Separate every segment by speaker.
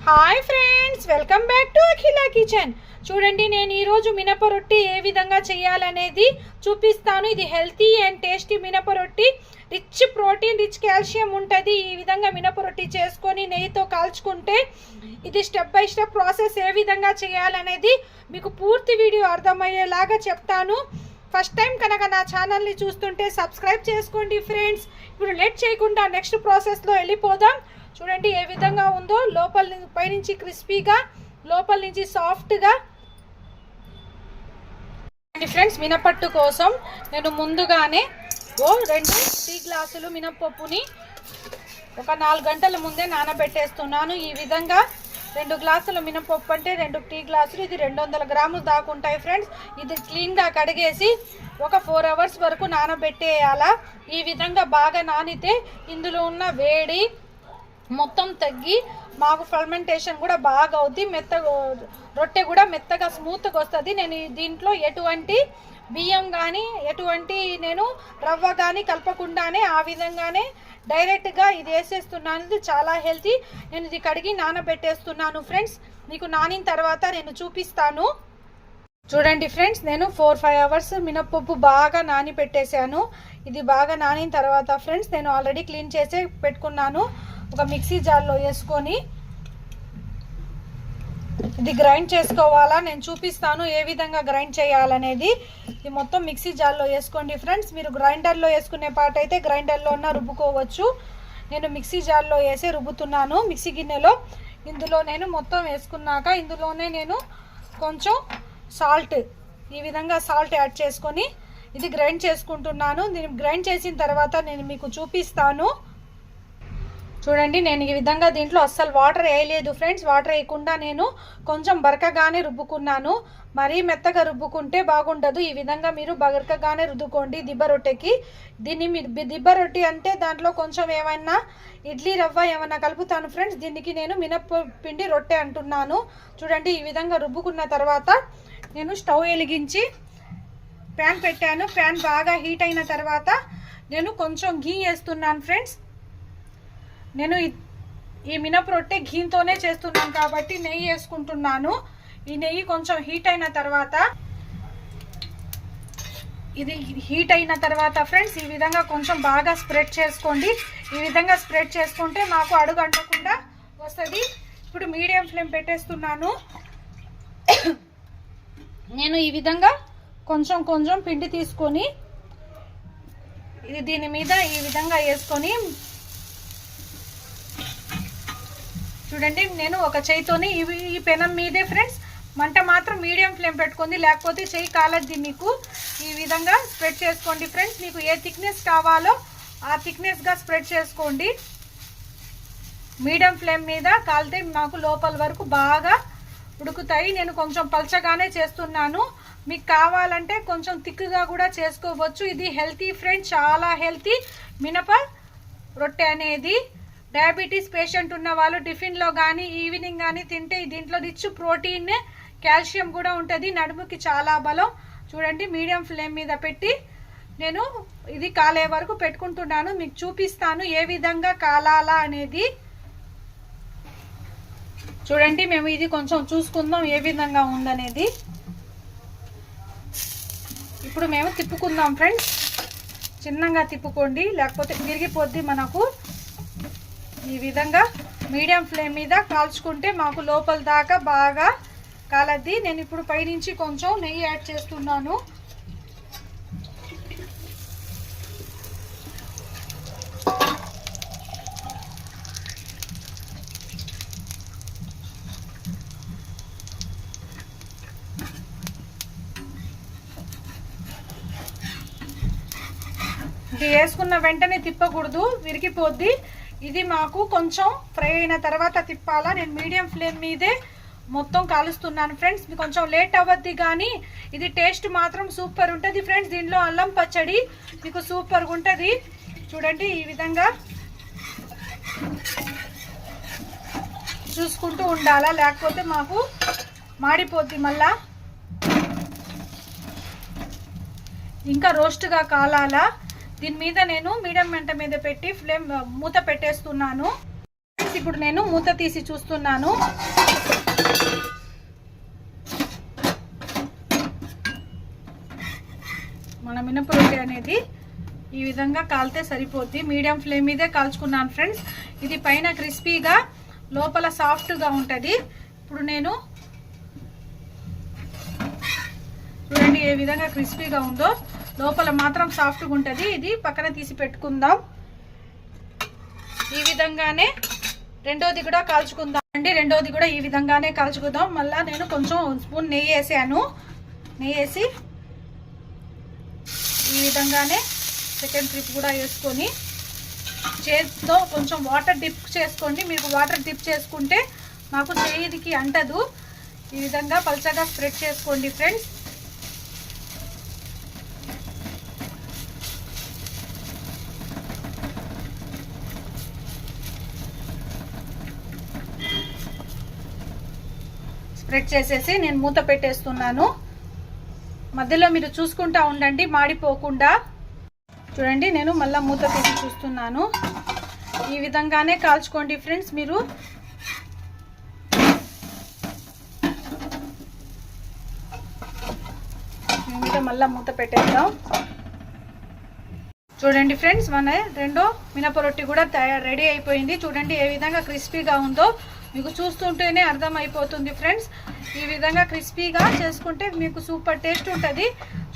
Speaker 1: Hi friends, welcome back to Akhila kitchen. చూడండి, నేను ఈరోజు మినప రొట్టి ఏ విధంగా చేయాలనేది చూపిస్తాను. ఇది హెల్తీ అండ్ టేస్టీ మినప రొట్టి. రిచ్ ప్రోటీన్, రిచ్ కాల్షియం ఉంటుంది. ఈ విధంగా మినప రొట్టి చేసుకొని నెయ్యితో కాల్చుకుంటే ఇది స్టెప్ బై స్టెప్ ప్రాసెస్ ఏ విధంగా చేయాలనేది మీకు పూర్తి వీడియో అర్థమయ్యేలాగా చెప్తాను. ఫస్ట్ టైం కనుక నా ఛానల్ని చూస్తుంటే సబ్స్క్రైబ్ చేసుకోండి ఫ్రెండ్స్. ఇప్పుడు లేట్ చేయకుండా నెక్స్ట్ ప్రాసెస్లో వెళ్ళిపోదాం. చూడండి ఏ విధంగా ఉందో, లోపల పైనుంచి క్రిస్పీగా, లోపల నుంచి సాఫ్ట్గా. ఫ్రెండ్స్, మినపట్టు కోసం నేను ముందుగానే 2 టీ గ్లాసులు మినపప్పుని ఒక 4 గంటల ముందే నానబెట్టేస్తున్నాను. ఈ విధంగా 2 గ్లాసుల మినపప్పు అంటే 2 టీ గ్లాసులు, ఇది 200 గ్రాములు దాకా ఉంటాయి ఫ్రెండ్స్. ఇది క్లీన్గా కడిగేసి ఒక 4 అవర్స్ వరకు నానబెట్టేయాలా. ఈ విధంగా బాగా నానితే ఇందులో ఉన్న వేడి మొత్తం తగ్గి మాకు ఫర్మెంటేషన్ కూడా బాగా అవుద్ది. మెత్తగా రొట్టె కూడా మెత్తగా స్మూత్గా వస్తుంది. నేను దీంట్లో ఎటువంటి బియ్యం కానీ ఎటువంటి నేను రవ్వ కానీ కలపకుండానే ఆ విధంగానే డైరెక్ట్గా ఇది వేసేస్తున్నాను. ఇది చాలా హెల్తీ. నేను ఇది కడిగి నానబెట్టేస్తున్నాను ఫ్రెండ్స్. మీకు నానిన తర్వాత నేను చూపిస్తాను. చూడండి ఫ్రెండ్స్, నేను 4-5 అవర్స్ మినప్పప్పు బాగా నాని పెట్టేశాను. ఇది బాగా నానిన తర్వాత ఫ్రెండ్స్ నేను ఆల్రెడీ క్లీన్ చేసి పెట్టుకున్నాను. ఒక మిక్సీ జార్లో వేసుకొని ఇది గ్రైండ్ చేసుకోవాలా. నేను చూపిస్తాను ఏ విధంగా గ్రైండ్ చేయాలనేది. ఇది మొత్తం మిక్సీ జార్లో వేసుకోండి ఫ్రెండ్స్. మీరు గ్రైండర్లో వేసుకునే పాట అయితే గ్రైండర్లో ఉన్న రుబ్బుకోవచ్చు. నేను మిక్సీ జార్లో వేసి రుబ్బుతున్నాను మిక్సీ గిన్నెలో. ఇందులో నేను మొత్తం వేసుకున్నాక ఇందులోనే నేను కొంచెం సాల్ట్, ఈ విధంగా సాల్ట్ యాడ్ చేసుకొని ఇది గ్రైండ్ చేసుకుంటున్నాను. దీన్ని గ్రైండ్ చేసిన తర్వాత నేను మీకు చూపిస్తాను. చూడండి, నేను ఈ విధంగా దీంట్లో అస్సలు వాటర్ వేయలేదు ఫ్రెండ్స్. వాటర్ వేయకుండా నేను కొంచెం బరకగానే రుబ్బుకున్నాను. మరీ మెత్తగా రుబ్బుకుంటే బాగుండదు. ఈ విధంగా మీరు బరకగానే రుద్దుకోండి దిబ్బ రొట్టెకి. దీన్ని దిబ్బ రొట్టి అంటే దాంట్లో కొంచెం ఏమైనా ఇడ్లీ రవ్వ ఏమైనా కలుపుతాను ఫ్రెండ్స్. దీనికి నేను మినప్పపిండి రొట్టె అంటున్నాను. చూడండి, ఈ విధంగా రుబ్బుకున్న తర్వాత నేను స్టవ్ వెలిగించి ప్యాన్ పెట్టాను. ప్యాన్ బాగా హీట్ అయిన తర్వాత నేను కొంచెం ఘీ వేస్తున్నాను ఫ్రెండ్స్. నేను ఈ మినప రొట్టె ఘీతోనే చేస్తున్నాను కాబట్టి నెయ్యి వేసుకుంటున్నాను. ఈ నెయ్యి కొంచెం హీట్ అయిన తర్వాత ఫ్రెండ్స్ ఈ విధంగా కొంచెం బాగా స్ప్రెడ్ చేసుకోండి. ఈ విధంగా స్ప్రెడ్ చేసుకుంటే మాకు అడుగు అంటకుండా వస్తుంది. ఇప్పుడు మీడియం ఫ్లేమ్ పెట్టేస్తున్నాను. నేను ఈ విధంగా కొంచెం కొంచెం పిండి తీసుకొని ఇది దీని మీద ఈ విధంగా వేసుకొని, చూడండి నేను ఒక చేయితోని ఈ పెనం మీదే ఫ్రెండ్స్, మంట మాత్రం మీడియం ఫ్లేమ్ పెట్టుకోండి, లేకపోతే చేయి కాలద్ది మీకు. ఈ విధంగా స్ప్రెడ్ చేసుకోండి ఫ్రెండ్స్. మీకు ఏ థిక్నెస్ కావాలో ఆ థిక్నెస్గా స్ప్రెడ్ చేసుకోండి. మీడియం ఫ్లేమ్ మీద కాలితే మాకు లోపల వరకు బాగా ఉడుకుతాయి. నేను కొంచెం పల్చగానే చేస్తున్నాను. మీకు కావాలంటే కొంచెం థిక్గా కూడా చేసుకోవచ్చు. ఇది హెల్తీ ఫ్రెండ్స్, చాలా హెల్తీ మినప రొట్టె అనేది. డయాబెటీస్ పేషెంట్ ఉన్న వాళ్ళు టిఫిన్లో కానీ ఈవినింగ్ కానీ తింటే దీంట్లో రిచ్ ప్రోటీన్, కాల్షియం కూడా ఉంటుంది. నడుముకి చాలా బలం. చూడండి, మీడియం ఫ్లేమ్ మీద పెట్టి నేను ఇది కాలే వరకు పెట్టుకుంటున్నాను. మీకు చూపిస్తాను ఏ విధంగా కాలాలా అనేది. చూడండి, మేము ఇది కొంచెం చూసుకుందాం ఏ విధంగా ఉందనేది. ఇప్పుడు మేము తిప్పుకుందాం ఫ్రెండ్స్. చిన్నగా తిప్పుకోండి, లేకపోతే విరిగిపోద్ది మనకు. ఈ విధంగా మీడియం ఫ్లేమ్ మీద కాల్చుకుంటే మాకు లోపల దాకా బాగా కాలద్ది. నేను ఇప్పుడు పైనుంచి కొంచెం నెయ్యి యాడ్ చేస్తున్నాను. ఇది వేసుకున్న వెంటనే తిప్పకూడదు, విరిగిపోద్ది. ఇది మాకు కొంచెం ఫ్రై అయిన తర్వాత తిప్పాలా. నేను మీడియం ఫ్లేమ్ మీదే మొత్తం కాలుస్తున్నాను ఫ్రెండ్స్. మీకు కొంచెం లేట్ అవ్వద్ది, కానీ ఇది టేస్ట్ మాత్రం సూపర్ ఉంటుంది ఫ్రెండ్స్. దీనిలో అల్లం పచ్చడి మీకు సూపర్గా ఉంటుంది. చూడండి, ఈ విధంగా చూసుకుంటూ ఉండాలా, లేకపోతే మాకు మాడిపోద్ది. మళ్ళా ఇంకా రోస్ట్గా కాలాలా. దీని మీద నేను మీడియం మంట మీద పెట్టి ఫ్లేమ్ మూత పెట్టేస్తున్నాను. ఇప్పుడు నేను మూత తీసి చూస్తున్నాను. మన మినప రొట్టె అనేది ఈ విధంగా కాలితే సరిపోద్ది. మీడియం ఫ్లేమ్ మీదే కాల్చుకున్నాను ఫ్రెండ్స్. ఇది పైన క్రిస్పీగా లోపల సాఫ్ట్గా ఉంటుంది. ఇప్పుడు నేను చూడండి ఏ విధంగా క్రిస్పీగా ఉందో, లోపల మాత్రం సాఫ్ట్గా ఉంటుంది. ఇది పక్కన తీసి పెట్టుకుందాం. ఈ విధంగానే రెండోది కూడా కాల్చుకుందాం అండి. రెండోది కూడా ఈ విధంగానే కాల్చుకుందాం. మళ్ళీ నేను కొంచెం స్పూన్ నెయ్యి వేసాను. నెయ్యి వేసి ఈ విధంగానే సెకండ్ ట్రిప్ కూడా వేసుకొని చేతితో కొంచెం వాటర్ డిప్ చేసుకోండి. మీకు వాటర్ డిప్ చేసుకుంటే మాకు చేతికి అంటదు. ఈ విధంగా పల్చగా స్ప్రెడ్ చేసుకోండి ఫ్రెండ్స్. స్ప్రెడ్ చేసేసి నేను మూత పెట్టేస్తున్నాను. మధ్యలో మీరు చూసుకుంటా ఉండండి మాడిపోకుండా. చూడండి నేను మళ్ళీ మూత తీసి చూస్తున్నాను. ఈ విధంగానే కాల్చుకోండి ఫ్రెండ్స్ మీరు. మీద మళ్ళీ మూత పెట్టేద్దాం. చూడండి ఫ్రెండ్స్ మన రెండో మినప రొట్టి కూడా రెడీ అయిపోయింది. చూడండి ఏ విధంగా క్రిస్పీగా ఉందో మీకు చూస్తుంటేనే అర్థమైపోతుంది ఫ్రెండ్స్. ఈ విధంగా క్రిస్పీగా చేసుకుంటే మీకు సూపర్ టేస్ట్ ఉంటుంది.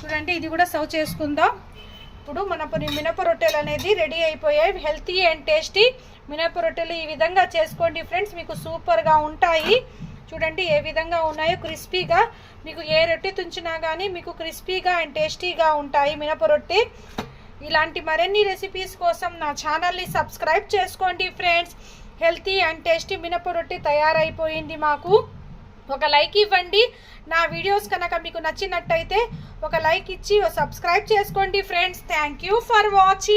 Speaker 1: చూడండి ఇది కూడా సర్వ్ చేసుకుందాం. ఇప్పుడు మన మినప రొట్టెలు అనేది రెడీ అయిపోయాయి. హెల్తీ అండ్ టేస్టీ మినప రొట్టెలు ఈ విధంగా చేసుకోండి ఫ్రెండ్స్, మీకు సూపర్గా ఉంటాయి. చూడండి ఏ విధంగా ఉన్నాయో క్రిస్పీగా. మీకు ఏ రొట్టె తుంచినా కానీ మీకు క్రిస్పీగా అండ్ టేస్టీగా ఉంటాయి మినప రొట్టె. ఇలాంటి మరిన్ని రెసిపీస్ కోసం నా ఛానల్ని సబ్స్క్రైబ్ చేసుకోండి ఫ్రెండ్స్. హెల్తీ అండ్ టేస్టీ మినప రొట్టె తయారైపోయింది. మాకు ఒక లైక్ ఇవ్వండి. నా వీడియోస్ కనుక మీకు నచ్చినట్టయితే ఒక లైక్ ఇచ్చి సబ్స్క్రైబ్ చేసుకోండి friends. Thank you for watching.